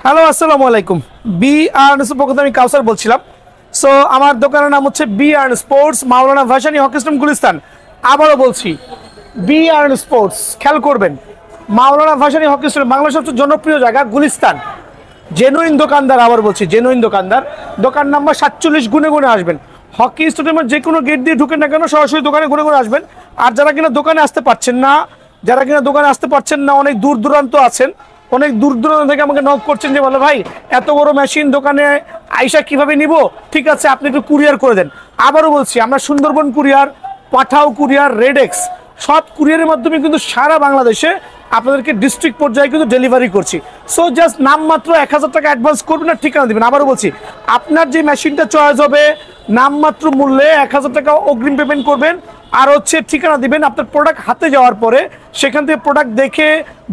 Hello, আসসালামু আলাইকুম। B earns পক্ষ থেকে আমি কাউসার বলছিলাম। সো আমার দোকানের নাম হচ্ছে বি আর্ন স্পোর্টস, মাওলানা ভাসানী হকি স্টেডিয়াম, গুলিস্তান। আবারও বলছি, বি আর্ন স্পোর্টস, খেয়াল করবেন, মাওলানা ভাসানী হকি স্টেডিয়াম, বাংলাদেশের সবচেয়ে জনপ্রিয় জায়গা গুলিস্তান। জেনুইন দোকানদার, আবার বলছি জেনুইন দোকানদার। দোকান নাম্বার 47, গুনে গুনে আসবেন। হকি স্টেডিয়ামের যে কোনো গেট দিয়ে ঢুকেন না কেন, সরাসরি দোকানে গুনে গুনে আসবেন। আর যারা কিনা দোকানে আসতে পারছেন না, অনেক দূর দূরান্ত আছেন, অনেক দূর দূরান্ত থেকে আমাকে নক করছেন যে বলে ভাই এত বড় মেশিন দোকানে আইসা কিভাবে নিব, ঠিক আছে আপনি একটু কুরিয়ার করে দেন। আবারও বলছি, আমরা সুন্দরবন কুরিয়ার, পাঠাও কুরিয়ার, রেডেক্স সব কুরিয়ারের মাধ্যমে কিন্তু সারা বাংলাদেশে আপনাদেরকে ডিস্ট্রিক্ট পর্যায়ে কিন্তু ডেলিভারি করছি। সো জাস্ট নামমাত্র 1000 টাকা অ্যাডভান্স করবেন আর ঠিকানা দেবেন। আবারও বলছি, আপনার যে মেশিনটা চয়েস হবে নামমাত্র মূল্যে 1000 টাকা অগ্রিম পেমেন্ট করবেন, আর হচ্ছে ঠিকানা দিবেন। আপনার প্রোডাক্ট হাতে যাওয়ার পরে সেখান থেকে প্রোডাক্ট দেখে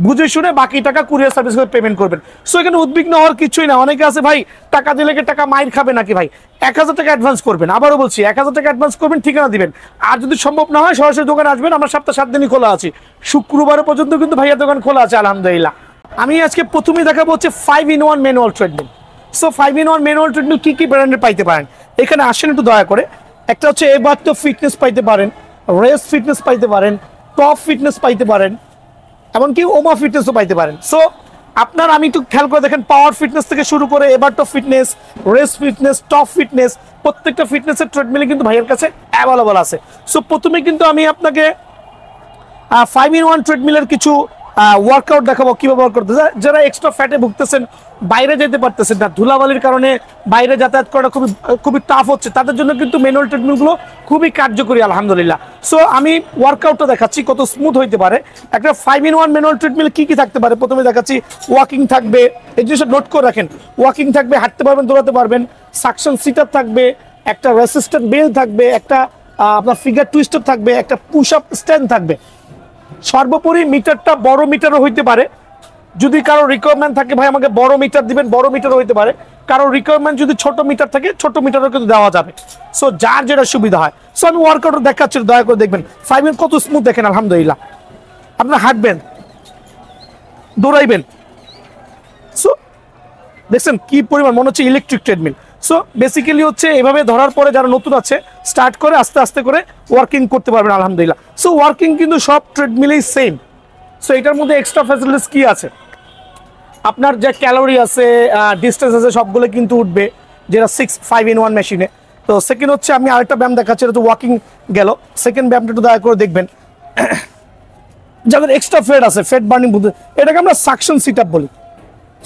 বুঝে শুনে বাকি টাকা কুরিয়ার সার্ভিস করে পেমেন্ট করবেন। সো এখানে উদ্বিগ্ন হওয়ার কিছুই না। অনেকে আছে ভাই টাকা দিলে টাকা মাইর খাবে নাকি, ভাই 1000 টাকা অ্যাডভান্স করবেন। আবারও বলছি 1000 টাকা অ্যাডভান্স করবেন, ঠিকানা দিবেন। আর যদি সম্ভব না হয় সরাসরি দোকানে আসবেন। আমরা সপ্তাহে 7 দিনই খোলা আছি, শুক্রবার পর্যন্ত কিন্তু ভাইয়ার দোকান খোলা আছে আলহামদুলিল্লাহ। আমি আজকে প্রথমেই দেখাবো হচ্ছে 5-in-1 manual treadmill. So 5-in-1 manual treadmill কি কি ব্র্যান্ডের পাইতে পারেন এখানে আসেন একটু দয়া করে। একটা হচ্ছে এবার তো ফিটনেস পাইতে পারেন, রেস ফিটনেস পাইতে পারেন, টপ ফিটনেস পাইতে পারেন, এমনকি ওমা ফিটনেসও পাইতে পারেন। সো আপনার আমি একটু খেয়াল করে দেখেন, পাওয়ার ফিটনেস থেকে শুরু করে এবার top fitness, race fitness, top fitness, প্রত্যেকটা ফিটনেসের ট্রেডমিলে কিন্তু ভাইয়ের কাছে অ্যাভেলেবল আছে। সো প্রথমে কিন্তু আমি আপনাকে 5-in-1 ট্রেডমিলের কিছু ওয়ার্কআউট দেখাবো, কীভাবে ওয়ার্ক করতে। যারা এক্সট্রা ফ্যাটে ভুগতেছেন, বাইরে যেতে পারতেছেন না, ধুলাবালির কারণে বাইরে যাতায়াত করা খুবই টাফ হচ্ছে, তাদের জন্য কিন্তু ম্যানুয়াল ট্রেডমিলগুলো খুবই কার্যকরী আলহামদুলিল্লাহ। সো আমি ওয়ার্কআউটটা দেখাচ্ছি কত স্মুথ হইতে পারে। একটা 5-in-1 ম্যানুয়াল ট্রেডমিল কী কী থাকতে পারে প্রথমে দেখাচ্ছি। ওয়াকিং থাকবে, এই জিনিসটা নোট করে রাখেন। ওয়াকিং থাকবে, হাঁটতে পারবেন, দৌড়াতে পারবেন। সাকশন সিটআপ থাকবে, একটা রেসিস্ট্যান্ট বেল থাকবে, একটা আপনার ফিগার টুইস্টার থাকবে, একটা পুশ আপ স্ট্যান্ড থাকবে। সর্বোপরি মিটারটা বড় মিটারও হইতে পারে। যদি কারো রিকোয়ারমেন্ট থাকে ভাই আমাকে বড় মিটার দিবেন, বড় মিটারও হইতে পারে। কারো রিকোয়ারমেন্ট যদি ছোট মিটার থাকে, ছোট মিটারও কিন্তু দেওয়া যাবে। সো যার যেটা সুবিধা হয়। সো আমি ওয়ার্কআউট দেখাচ্ছি, দয়া করে দেখবেন। 5-in কত স্মুথ দেখেন আলহামদুলিল্লাহ। আপনার হাঁটবেন, দৌড়াইবেন, সো দেখছেন কি পরিমাণ, মনে হচ্ছে ইলেকট্রিক ট্রেডমিল। সো বেসিক্যালি হচ্ছে এভাবে ধরার পরে যারা নতুন আছে স্টার্ট করে আস্তে আস্তে করে ওয়ার্কিং করতে পারবেন আলহামদুলিল্লাহ। সো ওয়ার্কিং কিন্তু সব ট্রেডমিলেই সেম। সো এটার মধ্যে এক্সট্রা ফ্যাসিলিটিস কি আছে, আপনার যে ক্যালোরি আছে, ডিস্টেন্স আছে, সবগুলো কিন্তু উঠবে, যেটা 5-in-1 মেশিনে। তো সেকেন্ড হচ্ছে আমি আরেকটা ব্যায়াম দেখাচ্ছি, এটা তো ওয়াকিং গেল। সেকেন্ড ব্যায়ামটা একটু দয়া করে দেখবেন। যাদের এক্সট্রা ফ্যাট আছে, ফ্যাট বার্নিং বুঝতে, এটাকে আমরা সাকশন সিটআপ বলি।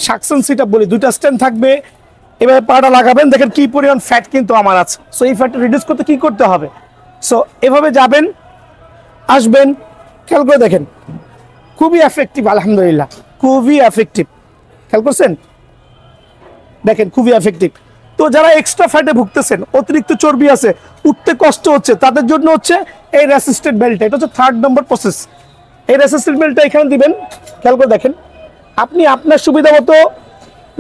সাকশন সিটআপ বলি, দুইটা স্ট্যান্ড থাকবে, এভাবে পাটা লাগাবেন, দেখেন কি পরিমাণ ফ্যাট কিন্তু আমার আছে। সো এই ফ্যাটটা রিডিউস করতে কি করতে হবে। সো এভাবে যাবেন, আসবেন, খেয়াল করে দেখেন, খুবই এফেক্টিভ আলহামদুলিল্লাহ, খুবই এফেক্টিভ। খেয়াল করছেন, দেখেন খুবই এফেক্টিভ। তো যারা এক্সট্রা ফ্যাটে ভুগতেছেন, অতিরিক্ত চর্বি আছে, উঠতে কষ্ট হচ্ছে, তাদের জন্য হচ্ছে এই রেসিস্ট্যান্ট বেল্টটা। এটা হচ্ছে 3rd নম্বর প্রসেস। এই রেসিস্ট্যান্ট বেল্টটা এখানে দিবেন, খেয়াল করে দেখেন। আপনি আপনার সুবিধা মতো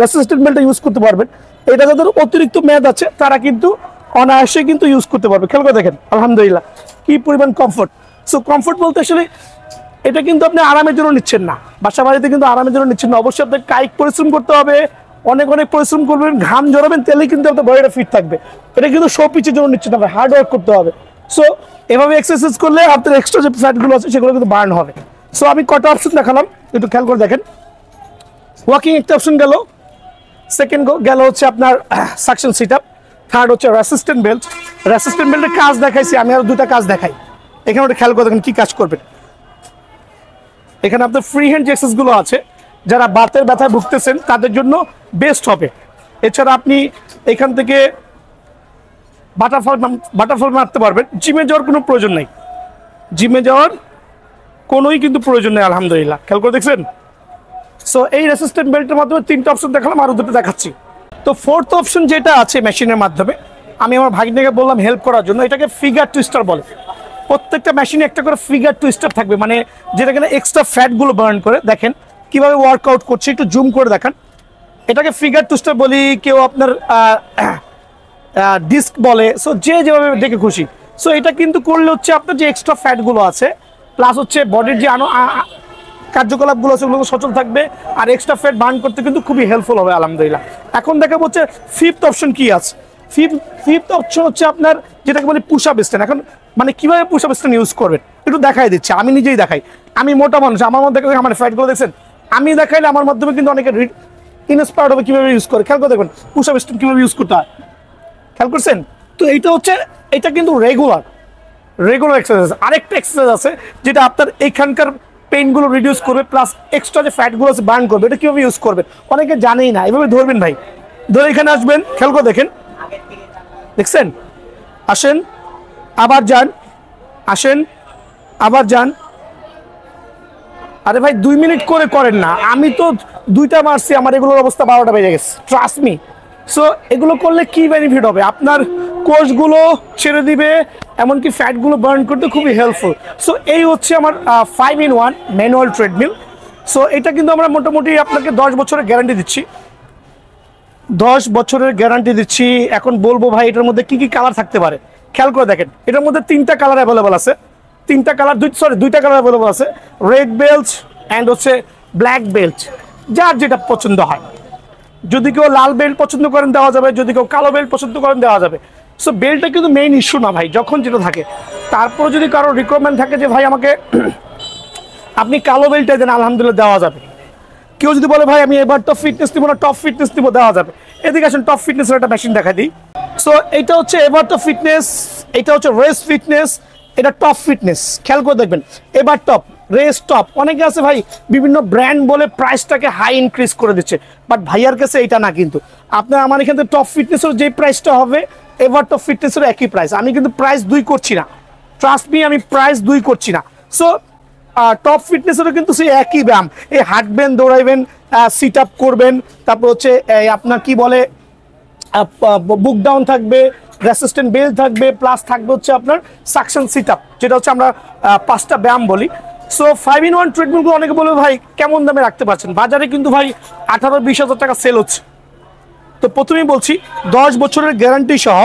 রেসিস্ট্যান্ট বেল্টটা ইউজ করতে পারবেন। এটা যাদের অতিরিক্ত মেয়াদ আছে তারা কিন্তু অনায়াসে কিন্তু ইউজ করতে পারবে। খেয়াল করে দেখেন আলহামদুলিল্লাহ কি পরিমাণ কমফোর্ট। সো কমফোর্ট বলতে আসলে এটা কিন্তু আপনি আরামের জন্য নিচ্ছেন না, বাসা বাড়িতে কিন্তু আরামের জন্য নিচ্ছেন না। অবশ্যই আপনাকে কায়িক পরিশ্রম করতে হবে, অনেক পরিশ্রম করবেন, ঘাম ঝরাবেন, তাহলেই কিন্তু আপনার বডিটা ফিট থাকবে। এটা কিন্তু শো পিচের জন্য নিচ্ছেন না, হার্ড ওয়ার্ক করতে হবে। সো এভাবে এক্সারসাইজ করলে আপনার এক্সট্রা যে ফ্যাটগুলো আছে সেগুলো কিন্তু বার্ন হবে। সো আমি কটা অপশন দেখালাম, একটু খেয়াল করে দেখেন। ওয়াকিং একটা অপশন গেল, সেকেন্ড গেল হচ্ছে আপনার সাকশন সিটআপ, থার্ড হচ্ছে রেসিস্ট্যান্ট বেল্ট। রেসিস্ট্যান্ট বেল্টের কাজ দেখাইছি, আমি আরো দুটা কাজ দেখাই। এখানে ওটা খেয়াল করে দেখেন কি কাজ করবেন। এখানে আপনার ফ্রি হ্যান্ড যে এক্সারসাইজগুলো আছে, যারা বাতের ব্যথায় ভুগতেছেন তাদের জন্য বেস্ট হবে। এছাড়া আপনি এখান থেকে বাটারফ্লাই মারতে পারবেন। জিমে যাওয়ার কোনো প্রয়োজন নেই, জিমে যাওয়ার কোনোই কিন্তু প্রয়োজন নেই আলহামদুলিল্লাহ। খেয়াল করে দেখছেন। সো এই রেসিস্ট্যান্ট বেল্টের মাধ্যমে 3টা অপশন দেখালাম, আরও 2টা দেখাচ্ছি। তো 4th অপশন যেটা আছে মেশিনের মাধ্যমে, আমি আমার ভাগ্নিকে বললাম হেল্প করার জন্য, এটাকে ফিগার টুইস্টার বলে। প্রত্যেকটা মেশিনে একটা করে ফিগার টুইস্টার থাকবে, মানে যেটা কিনা এক্সট্রা ফ্যাটগুলো বার্ন করে। দেখেন কিভাবে ওয়ার্কআউট করছে, একটু জুম করে দেখান। এটাকে ফিগার টুইস্টার বলি, কেউ আপনার ডিস্ক বলে। সো যে যেভাবে দেখে খুশি। সো এটা কিন্তু করলে হচ্ছে আপনার যে এক্সট্রা ফ্যাটগুলো আছে, প্লাস হচ্ছে বডির যে কার্যকলাপগুলো আছে ওগুলো সচল থাকবে, আর এক্সট্রা ফ্যাট বার্ন করতে কিন্তু খুবই হেল্পফুল হবে আলহামদুলিল্লাহ। এখন দেখাবো হচ্ছে ফিফথ অপশন কি আছে। ফিফথ অপশন হচ্ছে আপনার যেটাকে বলি পুশ আপ স্ট্যান্ড। এখন মানে কিভাবে পুশ আপ স্ট্যান্ড ইউজ করবেন একটু দেখাই দিচ্ছি, আমি নিজেই দেখাই। আমি মোটা মানুষ, আমার মধ্যে আমার ফ্যাটগুলো দেখছেন, আমি দেখাইলে আমার মাধ্যমে কিন্তু অনেকে ইন্সপায়ার্ড হবে কীভাবে ইউজ করে। খেয়াল করে দেখবেন পুশ আপ স্ট্যান্ড কীভাবে ইউজ করতে হয়, খেয়াল করছেন তো। এইটা হচ্ছে এটা কিন্তু রেগুলার এক্সারসাইজ। আরেকটা এক্সারসাইজ আছে যেটা আপনার এইখানকার পেইনগুলো রিডিউস করবে, প্লাস এক্সট্রা যে ফ্যাটগুলো আছে বার্ন করবে। এটা কীভাবে ইউজ করবেন অনেকে জানেই না। এভাবে ধরবেন ভাই, ধরে এখানে আসবেন, খেয়াল করে দেখেন, দেখছেন, আসেন আবার যান, আসেন আবার যান। আরে ভাই 2 মিনিট করে করেন না, আমি তো 2টা মারছি, আমার এগুলোর অবস্থা 12টা বেজে গেছে, ট্রাস্ট মি। সো এগুলো করলে কি বেনিফিট হবে, আপনার কোষগুলো ছেড়ে দিবে, এমনকি ফ্যাটগুলো বার্ন করতে খুবই হেল্পফুল। সো এই হচ্ছে আমার 5-in-1 ম্যানুয়াল ট্রেডমিল। সো এটা কিন্তু আমরা মোটামুটি আপনাকে 10 বছরের গ্যারান্টি দিচ্ছি, 10 বছরের গ্যারান্টি দিচ্ছি। এখন বলবো ভাই এটার মধ্যে কি কি কালার থাকতে পারে, খেয়াল করে দেখেন। এটার মধ্যে 3টা কালার অ্যাভেলেবল আছে, 3টা কালার, 2টা কালার অ্যাভেলেবল আছে, রেড বেল্ট অ্যান্ড হচ্ছে ব্ল্যাক বেল্ট, যার যেটা পছন্দ হয়। যদি কেউ লাল বেল্ট পছন্দ করেন দেওয়া যাবে, যদি কেউ কালো বেল্ট পছন্দ করেন দেওয়া যাবে। সো বেল্টটা কিন্তু মেইন ইস্যু না ভাই, যখন যেটা থাকে। তারপরে যদি কারো রিকোয়ারমেন্ট থাকে যে ভাই আমাকে আপনি কালো বেল্টটা দেন, আলহামদুলিল্লাহ দেওয়া যাবে। কেউ যদি বলে ভাই আমি এবার টপ ফিটনেস নিবো না, টপ ফিটনেস নিবো, দেওয়া যাবে। এদিকে আসেন টপ ফিটনেসের একটা মেশিন দেখা দিই। সো এটা হচ্ছে এবার টপ ফিটনেস, এটা হচ্ছে রেস ফিটনেস, এটা টপ ফিটনেস। খেয়াল করে দেখবেন, এবার টপ, রেস টপ। অনেকে আছে ভাই বিভিন্ন ব্র্যান্ড বলে প্রাইসটাকে হাই ইনক্রিজ করে দিচ্ছে, বাট ভাইয়ার কাছে এটা না। কিন্তু আপনার আমার এখান থেকে টপ ফিটনেসের যে প্রাইসটা হবে এবার টপ ফিটনেসের একই প্রাইস। আমি কিন্তু প্রাইস 2 করছি না, ট্রাস্ট মি, আমি প্রাইস 2 করছি না। সো টপ ফিটনেসেরও কিন্তু সেই একই ব্যায়াম, এই হাঁটবেন, দৌড়াইবেন, সিট আপ করবেন, তারপর হচ্ছে আপনার কি বলে বুক ডাউন থাকবে, রেসিস্ট্যান্ট বেল্ট থাকবে, প্লাস থাকবে হচ্ছে আপনার সাকশন সিট আপ, যেটা হচ্ছে আমরা 5টা ব্যায়াম বলি। সো 5-in-1 ট্রিটমেন্টগুলো অনেকে বলবে ভাই কেমন দামে রাখতে পারছেন, বাজারে কিন্তু ভাই 18-20 হাজার টাকা সেল হচ্ছে। তো প্রথমেই বলছি 10 বছরের গ্যারান্টি সহ,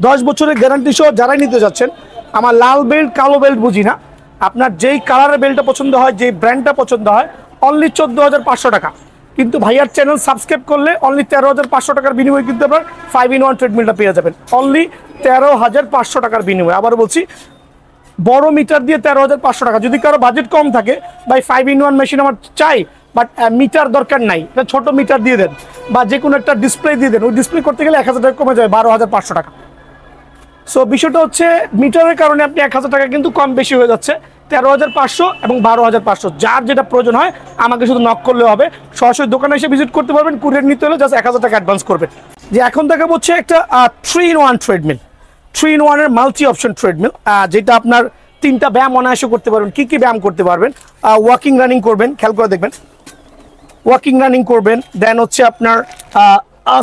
10 বছরের গ্যারান্টি সহ যারাই নিতে যাচ্ছেন, আমার লাল বেল্ট কালো বেল্ট বুঝি না, আপনার যেই কালারের বেল্টটা পছন্দ হয়, যেই ব্র্যান্ডটা পছন্দ হয়, অনলি 14,500 টাকা। কিন্তু ভাইয়ার চ্যানেল সাবস্ক্রাইব করলে অনলি 13,500 টাকার বিনিময়ে কিন্তু আপনার 5-in-1 ট্রিটমেন্টটা পেয়ে যাবেন, অনলি 13,500 টাকার বিনিময়ে। আবার বলছি বড় মিটার দিয়ে 13,500 টাকা। যদি কারো বাজেট কম থাকে, ভাই 5-in-1 মেশিন আমার চাই, বাট মিটার দরকার নাই, এটা ছোট মিটার দিয়ে দেন, বা যে কোনো একটা ডিসপ্লে দিয়ে দেন। ওই ডিসপ্লে করতে গেলে 1,000 টাকা কমে যায়, 12,500 টাকা। সো বিষয়টা হচ্ছে মিটারের কারণে আপনি 1,000 টাকা কিন্তু কম বেশি হয়ে যাচ্ছে, 13,500 এবং 12,500। যার যেটা প্রয়োজন হয় আমাকে শুধু নক করলে হবে, সরাসরি দোকানে এসে ভিজিট করতে পারবেন। কুরিয়ার নিতে হলে জাস্ট 1,000 টাকা অ্যাডভান্স করবেন। যে এখন দেখা হচ্ছে একটা 3-in-1 ট্রেডমিল, 3-in-1 এর মাল্টি অপশন ট্রেডমিল, যেটা আপনার 3টা ব্যায়াম অনায়াসে করতে পারবেন। কি কি ব্যায়াম করতে পারবেন, ওয়াকিং রানিং করবেন, খেয়াল করে দেখবেন, ওয়াকিং রানিং করবেন। দেন হচ্ছে আপনার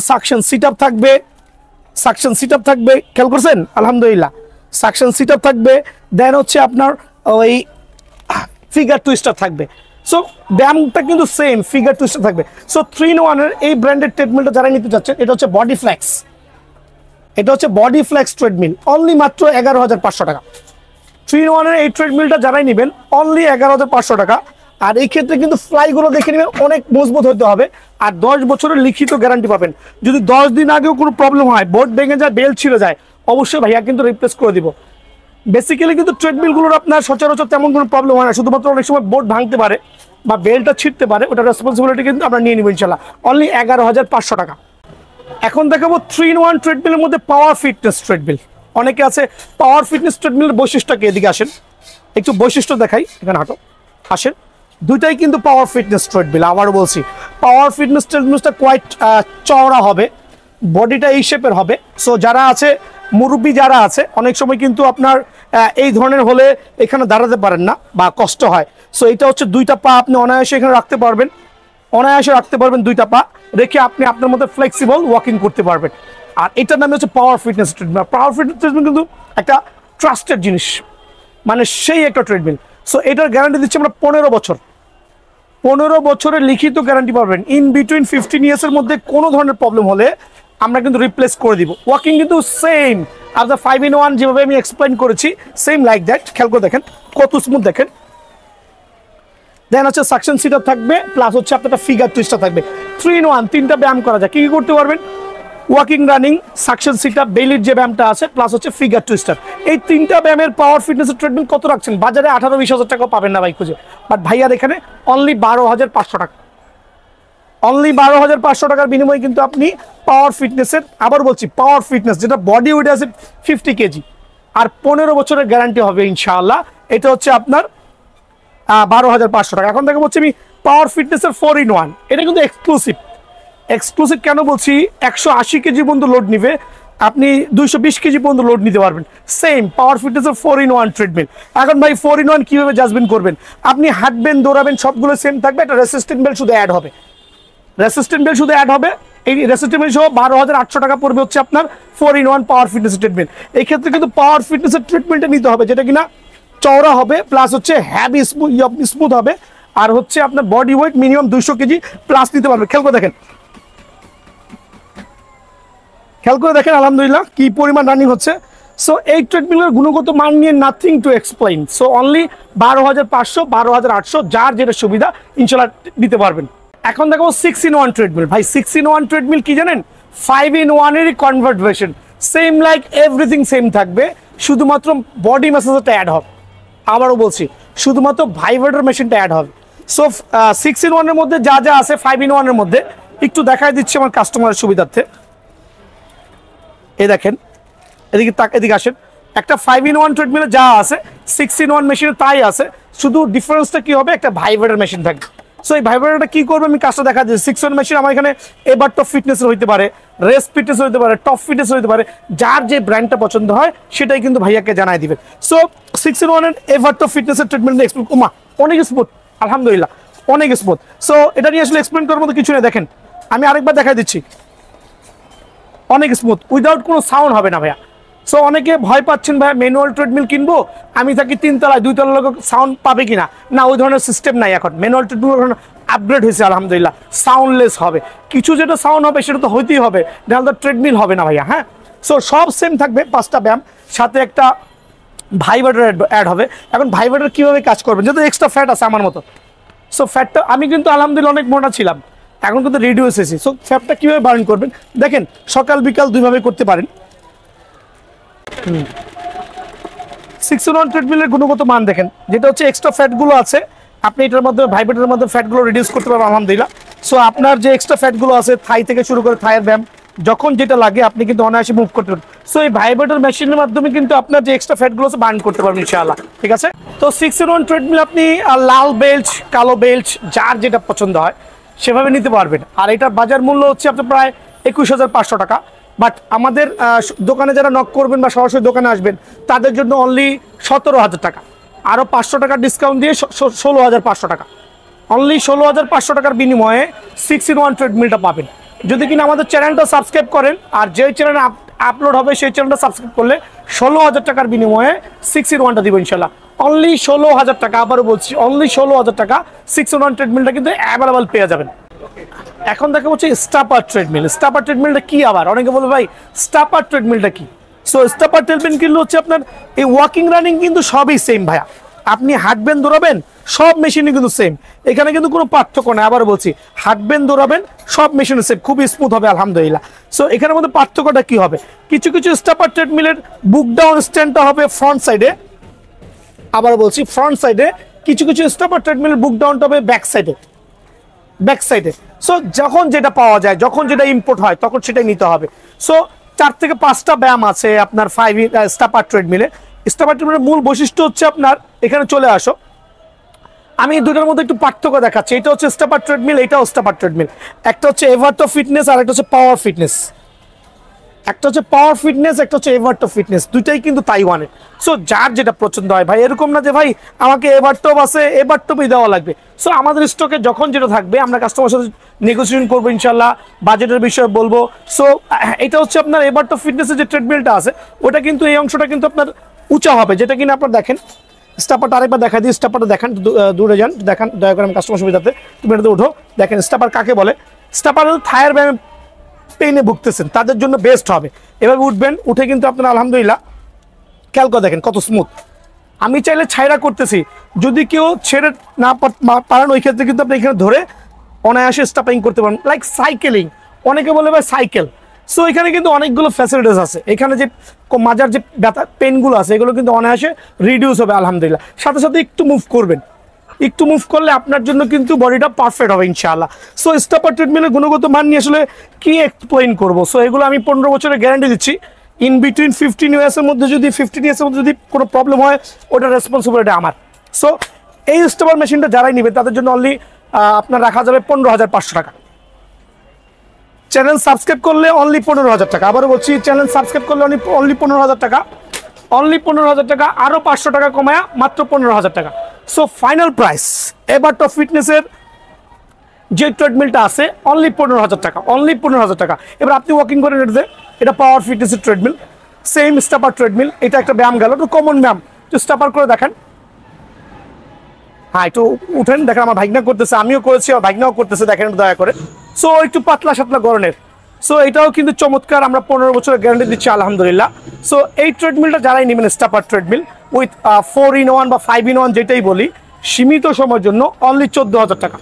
সাকশন সিট আপ থাকবে, সাকশন সিট আপ থাকবে, খেয়াল করছেন আলহামদুলিল্লাহ, সাকশন সিট আপ থাকবে। দেন হচ্ছে আপনার ওই ফিগার টুইস্টার থাকবে। সো ব্যায়ামটা কিন্তু সেম, ফিগার টুইস্টার থাকবে। সো 3-in-1 এর এই ব্র্যান্ডেড ট্রেডমিলটা যারা নিতে চাচ্ছেন, এটা হচ্ছে বডি ফ্লেক্স, এটা হচ্ছে বডি ফ্লেক্স ট্রেডমিল, অনলি মাত্র 11,500 টাকা। 3-in-1 এর এই ট্রেডমিলটা যারাই নেবেন অনলি 11,500 টাকা। আর এই ক্ষেত্রে কিন্তু ফ্লাইগুলো দেখে নেবেন, অনেক মজবুত হতে হবে, আর 10 বছরের লিখিত গ্যারান্টি পাবেন। যদি 10 দিন আগেও কোনো প্রবলেম হয়, বোর্ড ভেঙে যায়, বেল্ট ছিঁড়ে যায়, অবশ্যই ভাইয়া কিন্তু রিপ্লেস করে দিব। বেসিক্যালি কিন্তু ট্রেডমিলগুলোর আপনার সচরাচর তেমন কোনো প্রবলেম হয় না, শুধুমাত্র অনেক সময় বোর্ড ভাঙতে পারে বা বেল্টটা ছিঁড়তে পারে, ওটা রেসপন্সিবিলিটি কিন্তু আমরা নিয়ে নিব ইনশাল্লাহ, অনলি 11,500 টাকা। এখন দেখাবো 3-in-1 ট্রেডমিলের মধ্যে পাওয়ার ফিটনেস ট্রেডমিল। অনেকে আছে পাওয়ার ফিটনেস ট্রেডমিলের বৈশিষ্ট্যকে, এদিকে আসেন একটু বৈশিষ্ট্য দেখাই, এখানে হাঁটো, আসেন। দুইটাই কিন্তু পাওয়ার ফিটনেস ট্রেডমিল। আবারও বলছি পাওয়ার ফিটনেস ট্রেডমিলটা কোয়াইট চওড়া হবে, বডিটা এই শেপের হবে। সো যারা আছে মুরব্বী যারা আছে, অনেক সময় কিন্তু আপনার এই ধরনের হলে এখানে দাঁড়াতে পারেন না বা কষ্ট হয়। সো এটা হচ্ছে 2টা পা আপনি অনায়াসে এখানে রাখতে পারবেন, অনায়াসে রাখতে পারবেন, 2টা পা রেখে আপনি আপনার মধ্যে ফ্লেক্সিবল ওয়াকিং করতে পারবেন। আর এটার নাম হচ্ছে পাওয়ার ফিটনেস ট্রেডমিল। পাওয়ার ফিটনেস ট্রেডমিল কিন্তু একটা ট্রাস্টেড জিনিস, মানে সেই একটা ট্রেডমিল। সো এটার গ্যারান্টি দিচ্ছি আমরা 15 বছর, 15 বছরের লিখিত গ্যারান্টি পাবেন। ইন বিটুইন 15 ইয়ার্সের মধ্যে কোনো ধরনের প্রবলেম হলে আমরা কিন্তু রিপ্লেস করে দিব। ওয়াকিং কিন্তু সেম আপনার 5-in-1 যেভাবে আমি এক্সপ্লেন করেছি, সেম লাইক দ্যাট। খেয়াল করে দেখেন কত স্মুথ, দেখেন দেন হচ্ছে সাকশন সিটার থাকবে, প্লাস হচ্ছে আপনার ফিগার টুইস্টার থাকবে। 3 in 1, 3টা ব্যায়াম করা যায়। কি কি করতে পারবেন? ওয়াকিং, রানিং, সাকশন সিটার, বেলির যে ব্যায়ামটা আছে, প্লাস হচ্ছে ফিগার টুইস্টার। এই 3টা ব্যায়ামের পাওয়ার ফিটনেসের ট্রিটমেন্ট কত রাখছেন? বাজারে 18-20 হাজার টাকাও পাবেন না ভাই খুঁজে, বাট ভাইয়ার এখানে অনলি 12,500 টাকা। অনলি 12,500 টাকার বিনিময়ে কিন্তু আপনি পাওয়ার ফিটনেসের, আবার বলছি পাওয়ার ফিটনেস, যেটা বডি ওয়েট আছে 50 কেজি আর 15 বছরের গ্যারান্টি হবে ইনশাআল্লাহ। এটা হচ্ছে আপনার 12,500 টাকা। এখন দেখো বলছি আমি পাওয়ার ফিটনেসের 4 in 1, এটা কিন্তু এক্সক্লুসিভ। এক্সক্লুসিভ কেন বলছি? 180 কেজি পর্যন্ত লোড নিবে, আপনি 220 কেজি পর্যন্ত লোড নিতে পারবেন। সেম পাওয়ার ফিটনেসের 4 in 1 ট্রিটমেন্ট। এখন ভাই 4 in 1 কিভাবে জাজমেন্ট করবেন? আপনি হাঁটবেন, দৌড়াবেন, সবগুলো সেম থাকবে, একটা রেসিস্ট্যান্ট বেল্ট শুধু অ্যাড হবে। রেসিস্ট্যান্ট বেল্ট শুধু অ্যাড হবে। এই রেসিস্ট্যান্ট বেল্ট সহ 12,800 টাকা পড়বে হচ্ছে আপনার 4 in 1 পাওয়ার ফিটনেস ট্রিটমেন্ট। এই ক্ষেত্রে কিন্তু পাওয়ার ফিটনেসের ট্রিটমেন্টটা নিতে হবে, যেটা কিনা চওড়া হবে, প্লাস হচ্ছে হ্যাভি স্মুথ হবে, আর হচ্ছে আপনার body weight minimum 200 KG plus নিতে পারবে। খেয়াল করে দেখেন, আলহামদুলিল্লাহ কি পরিমাণ রানিং হচ্ছে। সো এই ট্রেডমিলের গুণগত মান নিয়ে nothing to explain. So only 12,500, 12,800, যার যেটা সুবিধা ইনশাল্লাহ দিতে পারবেন। এখন দেখো 6 in 1 ট্রেডমিল। ভাই 6 in 1 ট্রেডমিল কি জানেন? 5 in 1 এরই convert version. Same like everything same থাকবে, শুধুমাত্র বডি ম্যাসাজটা অ্যাড হবে। আবারও বলছি, শুধুমাত্র ভাইব্রেটর মেশিনটা অ্যাড হবে। সো 6 in 1 এর মধ্যে যা যা আছে 5 in 1 এর মধ্যে একটু দেখাই দিচ্ছি আমার কাস্টমারের সুবিধার্থে। এই দেখেন, এদিকে আসেন। একটা 5 in 1 ট্রেডমিলে যা আছে 6 in 1 মেশিনে তাই আছে, শুধু ডিফারেন্সটা কি হবে? একটা ভাইব্রেটর মেশিন থাকবে। সো এই ভাইব্রেটরটা কি করবে আমি কাজটা দেখা দিচ্ছি। 6 in 1 মেশিন আমার এখানে এবার টপ ফিটনেসের হইতে পারে, রেস্ট ফিটনেস হইতে পারে, টপ ফিটনেস হইতে পারে, যার যে ব্র্যান্ডটা পছন্দ হয় সেটাই কিন্তু ভাইয়াকে জানাই দিবেন। সো 6 in 1 এর এভার টপ ফিটনেসের ট্রিটমেন্ট এক্সপ্লেন, ওমা অনেক স্মুথ, আলহামদুলিল্লাহ অনেক স্মুথ। সো এটা নিয়ে আসলে এক্সপ্লেন করার মতো কিছু নেই। দেখেন আমি আরেকবার দেখা দিচ্ছি, অনেক স্মুথ, উইদাউট কোনো সাউন্ড হবে না ভাইয়া। সো অনেকে ভয় পাচ্ছেন ভাইয়া ম্যানুয়াল ট্রেডমিল কিনবো, আমি থাকি 3 তলায়, 2 তলার লোক সাউন্ড পাবে কিনা। না, ওই ধরনের সিস্টেম নাই এখন। ম্যানুয়াল ট্রেডমিল এখন আপগ্রেড হয়েছে আলহামদুলিল্লাহ, সাউন্ডলেস হবে। কিছু যেটা সাউন্ড হবে সেটা তো হইতেই হবে, নাহলে তো ট্রেডমিল হবে না ভাইয়া। হ্যাঁ, সো সব সেম থাকবে, 5টা ব্যায়াম, সাথে একটা ভাইব্রেটর অ্যাড হবে। এখন ভাইব্রেটর কীভাবে কাজ করবেন? যেহেতু এক্সট্রা ফ্যাট আছে আমার মতো, সো ফ্যাটটা আমি কিন্তু আলহামদুলিল্লাহ অনেক মোটা ছিলাম, এখন কিন্তু রিডিউস হয়েছি। সো ফ্যাটটা কীভাবে বার্ন করবেন দেখেন, সকাল বিকাল দুইভাবে করতে পারেন। 6 in 1 ট্রেডমিলের গুণগত মান দেখেন, যেটা হচ্ছে এক্সট্রা ফ্যাটগুলো আছে আপনি এটার মাধ্যমে ভাইব্রেটরের মাধ্যমে ফ্যাটগুলো রিডিউস করতে পারবেন আলহামদুলিল্লাহ। সো আপনার যে এক্সট্রা ফ্যাটগুলো আছে থাই থেকে শুরু করে থাইয়ের ব্যায়াম যখন যেটা লাগে আপনি কিন্তু অনায়াসে মুভ করতে পারবেন। সো এই ভাইব্রেটর মেশিনের মাধ্যমে কিন্তু আপনার যে এক্সট্রা ফ্যাটগুলো আছে বার্ন করতে পারবেন ইনশাআল্লাহ। ঠিক আছে, তো 6 in 1 ট্রেডমিল আপনি লাল বেল্ট, কালো বেল্ট, যার যেটা পছন্দ হয় সেভাবে নিতে পারবেন। আর এটার বাজার মূল্য হচ্ছে আপনার প্রায় 21,500 টাকা। বাট আমাদের দোকানে যারা নক করবেন বা সরাসরি দোকানে আসবেন তাদের জন্য অনলি 17,000 টাকা, আরও 500 টাকার ডিসকাউন্ট দিয়ে 16,500 টাকা। অনলি 16,500 টাকার বিনিময়ে 6 in 1 ট্রেডমিলটা পাবেন যদি কিনা আমাদের চ্যানেলটা সাবস্ক্রাইব করেন। আর যেই চ্যানেলে আপলোড হবে সেই চ্যানেলটা সাবস্ক্রাইব করলে 16,000 টাকার বিনিময়ে 6 in 1টা দিব ইনশাল্লাহ। অনলি 16,000 টাকা, আবারও বলছি অনলি 16,000 টাকা 6 in 1 ট্রেডমিলটা কিন্তু অ্যাভেলেবল পেয়ে যাবেন। এখন দেখা হচ্ছে স্টাপার ট্রেডমিল। স্টাপার ট্রেডমিলটা কি? আবার অনেকে বলবে ভাই স্টাপার ট্রেডমিলটা কি? সো স্টাপার ট্রেডমিল কিন্তু হচ্ছে আপনার এই ওয়াকিং রানিং কিন্তু সবই সেম ভাইয়া, আপনি হাঁটবেন দৌড়াবেন সব মেশিনই কিন্তু সেম, এখানে কিন্তু কোনো পার্থক্য নেই। আবার বলছি হাঁটবেন দৌড়াবেন সব মেশিনে সেম, খুবই স্মুথ হবে আলহামদুলিল্লাহ। সো এখানের মধ্যে পার্থক্যটা কি হবে? কিছু কিছু স্টাপার ট্রেডমিলের বুক ডাউন স্ট্যান্ডটা হবে ফ্রন্ট সাইডে, আবার বলছি ফ্রন্ট সাইডে। কিছু কিছু স্টাপার ট্রেডমিলের বুক ডাউনটা হবে ব্যাক সাইডে। সো যখন যেটা পাওয়া যায়, যখন যেটা ইম্পোর্ট হয় তখন সেটাই নিতে হবে। সো 4 থেকে 5টা ব্যায়াম আছে আপনার স্টাপার ট্রেডমিলে। স্টাপার ট্রেডমিলের মূল বৈশিষ্ট্য হচ্ছে আপনার, এখানে চলে আসো, আমি দুটোর মধ্যে একটু পার্থক্য দেখাচ্ছি। এটা হচ্ছে স্টাপার ট্রেডমিল, এটাও স্টাপার ট্রেডমিল। একটা হচ্ছে এভারটো ফিটনেস আর একটা হচ্ছে পাওয়ার ফিটনেস। একটা হচ্ছে পাওয়ার ফিটনেস, একটা হচ্ছে এভারটো ফিটনেস, দুইটাই কিন্তু তাইওয়ানের। সো যার যেটা পছন্দ হয় ভাই, এরকম না যে ভাই আমাকে এভারটপ আছে এভারটপই দেওয়া লাগবে। সো আমাদের স্টকে যখন যেটা থাকবে আমরা কাস্টমারের সাথে নেগোসিয়েশন করবো ইনশাল্লাহ, বাজেটের বিষয়ে বলবো। সো এটা হচ্ছে আপনার এভারটপ ফিটনেসের যে ট্রেডমিলটা আছে ওটা কিন্তু এই অংশটা কিন্তু আপনার উঁচা হবে, যেটা কিনা আপনার দেখেন স্টাপারটা আরেকবার দেখা দিই। স্টাপারটা দেখান, দূরে যান, দেখান দয়া করে, আমি কাস্টমার সুবিধাতে তুমি এটাতে উঠো। দেখেন স্টাপার কাকে বলে? স্টাপার থায়ের ব্যায়ামে পেইনে ভুগতেছেন তাদের জন্য বেস্ট হবে। এভাবে উঠবেন, উঠে কিন্তু আপনারা আলহামদুলিল্লাহ খেয়াল করে দেখেন কত স্মুথ, আমি চাইলে ছাইরা করতেছি, যদি কেউ ছেড়ে না পারেন ওই ক্ষেত্রে কিন্তু আপনি এখানে ধরে অনায়াসে স্টপিং করতে পারেন, লাইক সাইকেলিং, অনেকে বলে ভাই সাইকেল। সো এখানে কিন্তু অনেকগুলো ফ্যাসিলিটিস আছে, এখানে যে মাজার যে ব্যথা পেনগুলো আছে এগুলো কিন্তু অনায়াসে রিডিউস হবে আলহামদুলিল্লাহ। সাথে সাথে একটু মুভ করবেন, একটু মুভ করলে আপনার জন্য কিন্তু বডিটা পারফেক্ট হবে ইনশাআল্লাহ। সো স্টপার ট্রিটমেন্টের গুণগত মান নিয়ে আসলে কি এক্সপ্লেইন করবো। সো এগুলো আমি 15 বছরের গ্যারান্টি দিচ্ছি। ইন বিটুইন 15 ইয়ার্সের মধ্যে যদি 15 ইয়ার্সের মধ্যে যদি কোনো প্রবলেম হয় ওটার রেসপন্সিবিলিটি আমার। সো এই স্টপার মেশিনটা যারাই নেবে তাদের জন্য অনলি আপনার রাখা যাবে 15,500 টাকা। চ্যানেল সাবস্ক্রাইব করলে অনলি 15,000 টাকা। আবারও বলছি, চ্যানেল সাবস্ক্রাইব করলে অনলি 15,000 টাকা, অনলি 15,000 টাকা, আরও 500 টাকা কমায়া মাত্র 15,000 টাকা। সো ফাইনাল প্রাইস এবার টপ ফিটনেসের যে ট্রেডমিলটা আছে অনলি 15,000 টাকা, অনলি 15,000 টাকা। এবার আপনি ওয়াকিং করে নেটে, এটা পাওয়ার ফিটনেসের ট্রেডমিল, সেম স্টাপার ট্রেডমিল। এটা একটা ব্যায়াম গেল, একটু কমন ব্যায়াম, একটু স্টাপার করে দেখেন। হ্যাঁ একটু উঠেন, দেখেন আমার ভাইগনা করতেছে, আমিও করেছি, আমার ভাইগনাও করতেছে, দেখেন দয়া করে। সো একটু পাতলা সাতলা গরনের। সো এটাও কিন্তু চমৎকার, আমরা 15 বছরের গ্যারান্টি দিচ্ছি আলহামদুলিল্লাহ। সো এই ট্রেডমিলটা যারাই নেবেন স্টাপার ট্রেডমিল উইথ 4-in-1 বা 5-in-1 যেটাই বলি, সীমিত সময়ের জন্য অনলি 14,000 টাকা,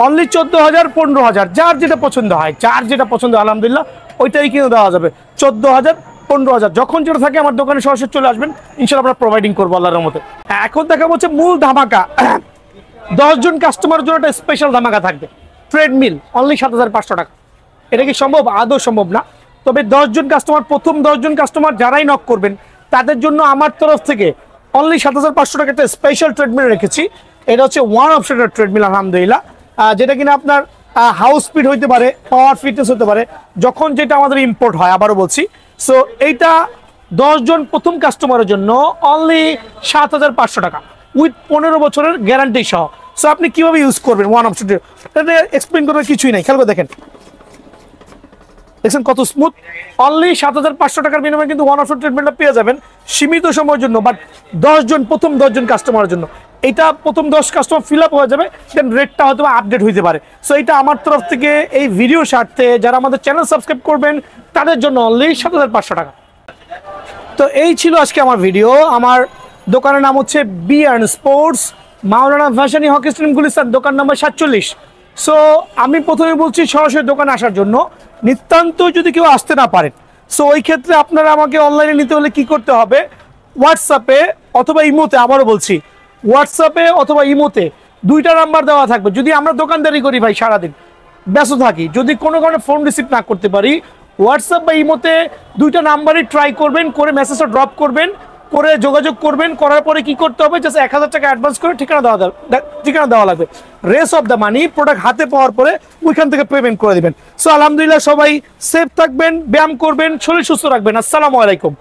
অনলি 14,000, 15,000, যার যেটা পছন্দ হয়, যার যেটা পছন্দ আলহামদুলিল্লাহ ওইটাই কিনে দেওয়া যাবে। 14,000, 15,000, যখন যেটা থাকে আমার দোকানে সরাসরি চলে আসবেন, ইনশাআল্লাহ আমরা প্রোভাইডিং করবো আল্লাহর মতে। এখন দেখা হচ্ছে মূল ধামাকা, 10 জন কাস্টমারের জন্য একটা স্পেশাল ধামাকা থাকবে। ট্রেডমিল অনলি 7,500 টাকা। এটা কি সম্ভব? আদৌ সম্ভব না। তবে 10 জন কাস্টমার, প্রথম 10 জন কাস্টমার যারাই নক করবেন তাদের জন্য আমার তরফ থেকে অনলি 7,500 টাকা একটা স্পেশাল ট্রেডমিল রেখেছি। এটা হচ্ছে ওয়ান অপশনের ট্রেডমিল আলহামদুলিল্লাহ, যেটা কিনা আপনার হাউস স্পিড হইতে পারে, পাওয়ার ফিটনেস হতে পারে, যখন যেটা আমাদের ইম্পোর্ট হয়, আবারও বলছি। সো এইটা 10 জন প্রথম কাস্টমারের জন্য অনলি 7,500 টাকা উইথ 15 বছরের গ্যারান্টি সহ। সো আপনি কিভাবে ইউজ করবেন ওয়ান অপশন, এটা এক্সপ্লেন করার কিছুই নাই, খেয়াল করে দেখেন, দেখছেন কত স্মুথ। অনলি 7,500 টাকার বিনিময়ে কিন্তু ওয়ান অপশন ট্রিটমেন্টটা পেয়ে যাবেন সীমিত সময়ের জন্য, বাট 10 জন, প্রথম 10 জন কাস্টমারের জন্য। এটা প্রথম 10 কাস্টমার ফিল আপ হয়ে যাবে, দেন রেটটা হয়তো আপডেট হইতে পারে। সো এটা আমার তরফ থেকে এই ভিডিও স্বার্থে যারা আমাদের চ্যানেল সাবস্ক্রাইব করবেন তাদের জন্য অনলি 7,500 টাকা। তো এই ছিল আজকে আমার ভিডিও। আমার দোকানের নাম হচ্ছে বি&স্পোর্টস, মাওলানা ভাসানী হকি স্টেডিয়াম, গুলিস্তান, দোকান নাম্বার 47। সো আমি প্রথমে বলছি সরাসরি দোকানে আসার জন্য, নিতান্ত যদি কেউ আসতে না পারেন, সো ওই ক্ষেত্রে আপনারা আমাকে অনলাইনে নিতে হলে কি করতে হবে, হোয়াটসঅ্যাপে অথবা ইমোতে, আবারও বলছি হোয়াটসঅ্যাপে অথবা ইমোতে 2টা নাম্বার দেওয়া থাকবে। যদি আমরা দোকানদারি করি ভাই, সারাদিন ব্যস্ত থাকি, যদি কোনো কারণে ফোন রিসিভ না করতে পারি, হোয়াটসঅ্যাপ বা ইমোতে 2টা নাম্বারই ট্রাই করবেন, করে মেসেজটা ড্রপ করবেন, করে যোগাযোগ করবেন। করার পরে কি করতে হবে, জাস্ট 1,000 টাকা অ্যাডভান্স করে ঠিকানা দেওয়া লাগবে। Rest of the money product হাতে পাওয়ার পরে ওইখান থেকে পেমেন্ট করে দিবেন। সো আলহামদুলিল্লাহ, সবাই সেফ থাকবেন, ব্যায়াম করবেন, শরীর সুস্থ রাখবেন। আসসালামু আলাইকুম।